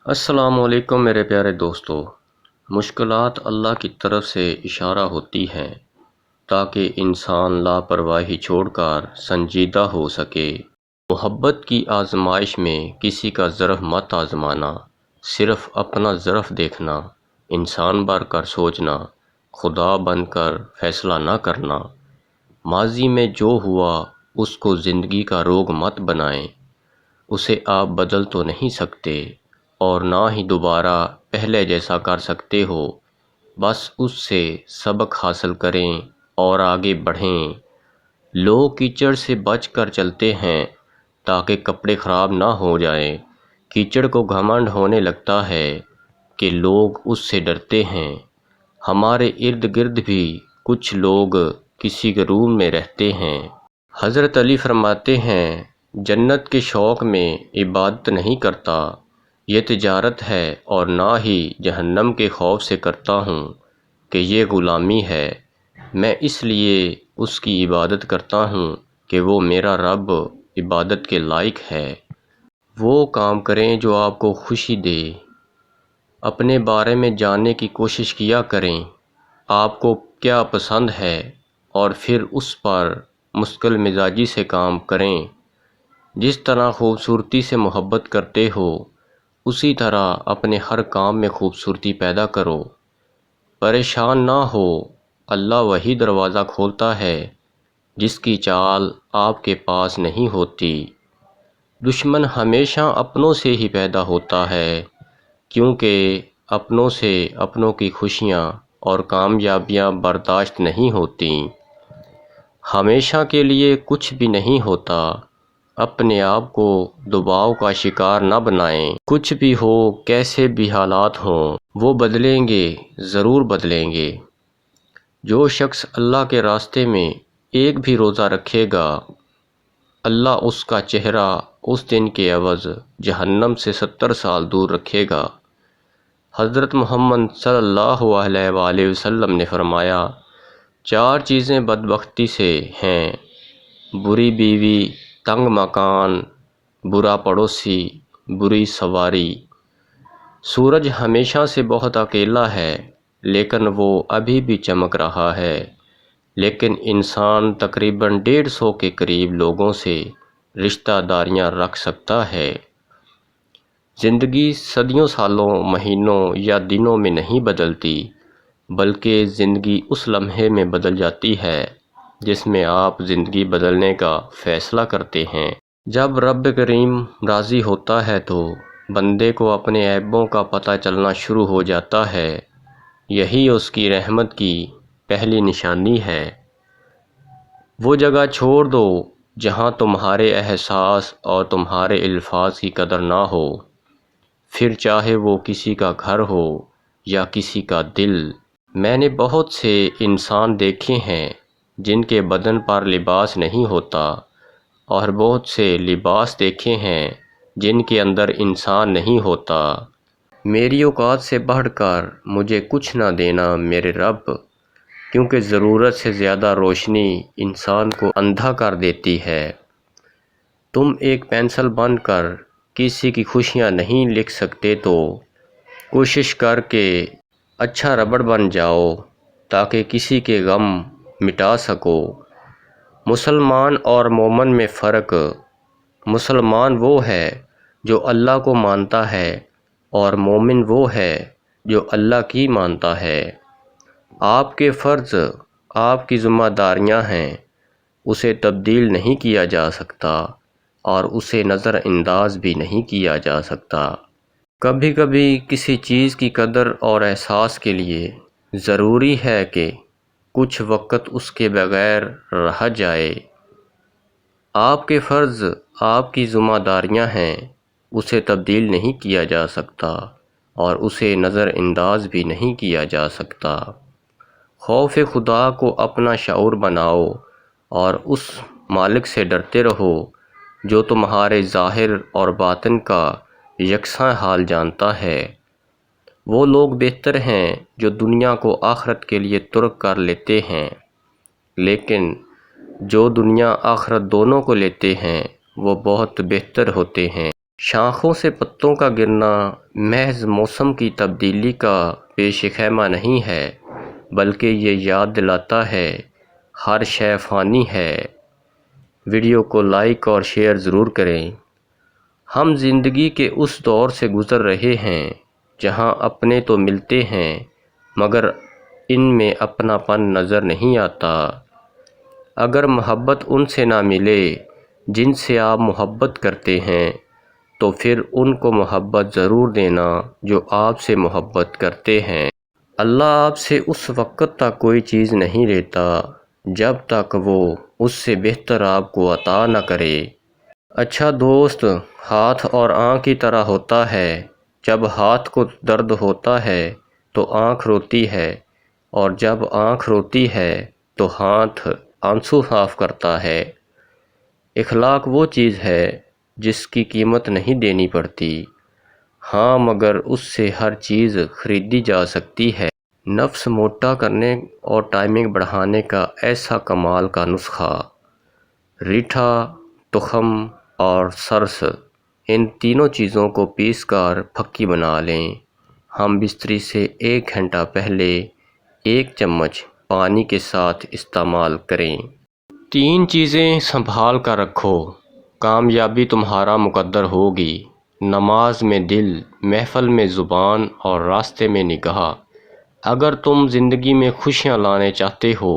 السلام علیکم میرے پیارے دوستو۔ مشکلات اللہ کی طرف سے اشارہ ہوتی ہیں تاکہ انسان لاپرواہی چھوڑ کر سنجیدہ ہو سکے۔ محبت کی آزمائش میں کسی کا ظرف مت آزمانا، صرف اپنا ظرف دیکھنا، انسان بن کر سوچنا، خدا بن کر فیصلہ نہ کرنا۔ ماضی میں جو ہوا اس کو زندگی کا روگ مت بنائیں، اسے آپ بدل تو نہیں سکتے اور نہ ہی دوبارہ پہلے جیسا کر سکتے ہو۔ بس اس سے سبق حاصل کریں اور آگے بڑھیں۔ لوگ کیچڑ سے بچ کر چلتے ہیں تاکہ کپڑے خراب نہ ہو جائیں۔ کیچڑ کو گھمنڈ ہونے لگتا ہے کہ لوگ اس سے ڈرتے ہیں۔ ہمارے ارد گرد بھی کچھ لوگ کسی غرور میں رہتے ہیں۔ حضرت علی فرماتے ہیں، جنت کے شوق میں عبادت نہیں کرتا، یہ تجارت ہے، اور نہ ہی جہنم کے خوف سے کرتا ہوں کہ یہ غلامی ہے۔ میں اس لیے اس کی عبادت کرتا ہوں کہ وہ میرا رب عبادت کے لائق ہے۔ وہ کام کریں جو آپ کو خوشی دے۔ اپنے بارے میں جاننے کی کوشش کیا کریں، آپ کو کیا پسند ہے، اور پھر اس پر مستقل مزاجی سے کام کریں۔ جس طرح خوبصورتی سے محبت کرتے ہو، اسی طرح اپنے ہر کام میں خوبصورتی پیدا کرو۔ پریشان نہ ہو، اللہ وہی دروازہ کھولتا ہے جس کی چال آپ کے پاس نہیں ہوتی۔ دشمن ہمیشہ اپنوں سے ہی پیدا ہوتا ہے، کیونکہ اپنوں سے اپنوں کی خوشیاں اور کامیابیاں برداشت نہیں ہوتیں۔ ہمیشہ کے لیے کچھ بھی نہیں ہوتا۔ اپنے آپ کو دباؤ کا شکار نہ بنائیں۔ کچھ بھی ہو، کیسے بھی حالات ہوں، وہ بدلیں گے، ضرور بدلیں گے۔ جو شخص اللہ کے راستے میں ایک بھی روزہ رکھے گا، اللہ اس کا چہرہ اس دن کے عوض جہنم سے 70 سال دور رکھے گا۔ حضرت محمد صلی اللہ علیہ وآلہ وسلم نے فرمایا، 4 چیزیں بدبختی سے ہیں: بری بیوی، تنگ مکان، برا پڑوسی، بری سواری۔ سورج ہمیشہ سے بہت اکیلا ہے، لیکن وہ ابھی بھی چمک رہا ہے، لیکن انسان تقریباً 150 کے قریب لوگوں سے رشتہ داریاں رکھ سکتا ہے۔ زندگی صدیوں، سالوں، مہینوں یا دنوں میں نہیں بدلتی، بلکہ زندگی اس لمحے میں بدل جاتی ہے جس میں آپ زندگی بدلنے کا فیصلہ کرتے ہیں۔ جب رب کریم راضی ہوتا ہے تو بندے کو اپنے عیبوں کا پتہ چلنا شروع ہو جاتا ہے۔ یہی اس کی رحمت کی پہلی نشانی ہے۔ وہ جگہ چھوڑ دو جہاں تمہارے احساس اور تمہارے الفاظ کی قدر نہ ہو، پھر چاہے وہ کسی کا گھر ہو یا کسی کا دل۔ میں نے بہت سے انسان دیکھے ہیں جن کے بدن پر لباس نہیں ہوتا، اور بہت سے لباس دیکھے ہیں جن کے اندر انسان نہیں ہوتا۔ میری اوقات سے بڑھ کر مجھے کچھ نہ دینا میرے رب، کیونکہ ضرورت سے زیادہ روشنی انسان کو اندھا کر دیتی ہے۔ تم ایک پینسل بن کر کسی کی خوشیاں نہیں لکھ سکتے تو کوشش کر کے اچھا ربڑ بن جاؤ تاکہ کسی کے غم مٹا سکو۔ مسلمان اور مومن میں فرق: مسلمان وہ ہے جو اللہ کو مانتا ہے، اور مومن وہ ہے جو اللہ کی مانتا ہے۔ آپ کے فرض، آپ کی ذمہ داریاں ہیں، اسے تبدیل نہیں کیا جا سکتا اور اسے نظر انداز بھی نہیں کیا جا سکتا۔ کبھی کبھی کسی چیز کی قدر اور احساس کے لیے ضروری ہے کہ کچھ وقت اس کے بغیر رہ جائے۔ آپ کے فرض، آپ کی ذمہ داریاں ہیں، اسے تبدیل نہیں کیا جا سکتا اور اسے نظر انداز بھی نہیں کیا جا سکتا۔ خوف خدا کو اپنا شعور بناؤ اور اس مالک سے ڈرتے رہو جو تمہارے ظاہر اور باطن کا یکساں حال جانتا ہے۔ وہ لوگ بہتر ہیں جو دنیا کو آخرت کے لیے ترک کر لیتے ہیں، لیکن جو دنیا آخرت دونوں کو لیتے ہیں وہ بہت بہتر ہوتے ہیں۔ شاخوں سے پتوں کا گرنا محض موسم کی تبدیلی کا پیش خیمہ نہیں ہے، بلکہ یہ یاد دلاتا ہے ہر شے فانی ہے۔ ویڈیو کو لائک اور شیئر ضرور کریں۔ ہم زندگی کے اس دور سے گزر رہے ہیں جہاں اپنے تو ملتے ہیں مگر ان میں اپنا پن نظر نہیں آتا۔ اگر محبت ان سے نہ ملے جن سے آپ محبت کرتے ہیں تو پھر ان کو محبت ضرور دینا جو آپ سے محبت کرتے ہیں۔ اللہ آپ سے اس وقت تک کوئی چیز نہیں لیتا جب تک وہ اس سے بہتر آپ کو عطا نہ کرے۔ اچھا دوست ہاتھ اور آنکھ کی طرح ہوتا ہے، جب ہاتھ کو درد ہوتا ہے تو آنکھ روتی ہے، اور جب آنکھ روتی ہے تو ہاتھ آنسو صاف کرتا ہے۔ اخلاق وہ چیز ہے جس کی قیمت نہیں دینی پڑتی، ہاں مگر اس سے ہر چیز خریدی جا سکتی ہے۔ نفس موٹا کرنے اور ٹائمنگ بڑھانے کا ایسا کمال کا نسخہ۔ ریٹھا، تخم اور سرس، ان تینوں چیزوں کو پیس کر پھکی بنا لیں۔ ہم بستری سے 1 گھنٹہ پہلے 1 چمچ پانی کے ساتھ استعمال کریں۔ 3 چیزیں سنبھال کر رکھو، کامیابی تمہارا مقدر ہوگی۔ نماز میں دل، محفل میں زبان اور راستے میں نگاہ۔ اگر تم زندگی میں خوشیاں لانے چاہتے ہو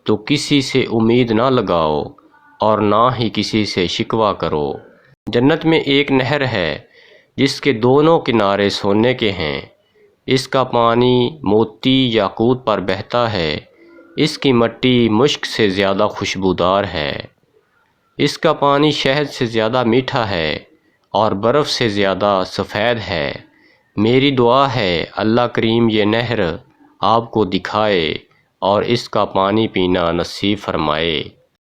تو کسی سے امید نہ لگاؤ اور نہ ہی کسی سے شکوہ کرو۔ جنت میں ایک نہر ہے جس کے دونوں کنارے سونے کے ہیں، اس کا پانی موتی یاقوت پر بہتا ہے، اس کی مٹی مشک سے زیادہ خوشبودار ہے، اس کا پانی شہد سے زیادہ میٹھا ہے اور برف سے زیادہ سفید ہے۔ میری دعا ہے اللہ کریم یہ نہر آپ کو دکھائے اور اس کا پانی پینا نصیب فرمائے۔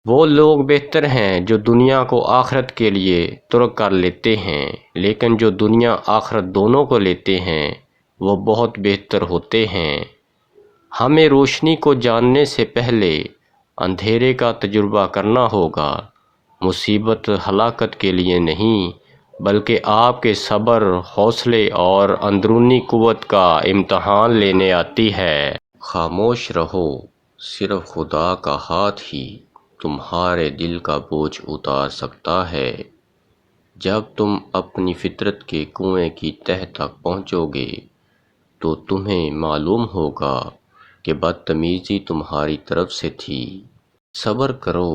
وہ لوگ بہتر ہیں جو دنیا کو آخرت کے لیے ترک کر لیتے ہیں، لیکن جو دنیا آخرت دونوں کو لیتے ہیں وہ بہت بہتر ہوتے ہیں۔ ہمیں روشنی کو جاننے سے پہلے اندھیرے کا تجربہ کرنا ہوگا۔ مصیبت ہلاکت کے لیے نہیں بلکہ آپ کے صبر، حوصلے اور اندرونی قوت کا امتحان لینے آتی ہے۔ خاموش رہو، صرف خدا کا ہاتھ ہی تمہارے دل کا بوجھ اتار سکتا ہے۔ جب تم اپنی فطرت کے کنویں کی تہہ تک پہنچو گے تو تمہیں معلوم ہوگا کہ بدتمیزی تمہاری طرف سے تھی۔ صبر کرو،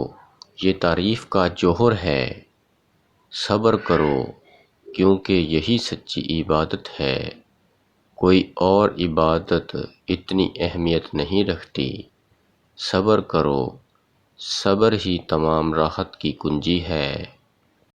یہ تعریف کا جوہر ہے۔ صبر کرو کیونکہ یہی سچی عبادت ہے، کوئی اور عبادت اتنی اہمیت نہیں رکھتی۔ صبر کرو، صبر ہی تمام راحت کی کنجی ہے۔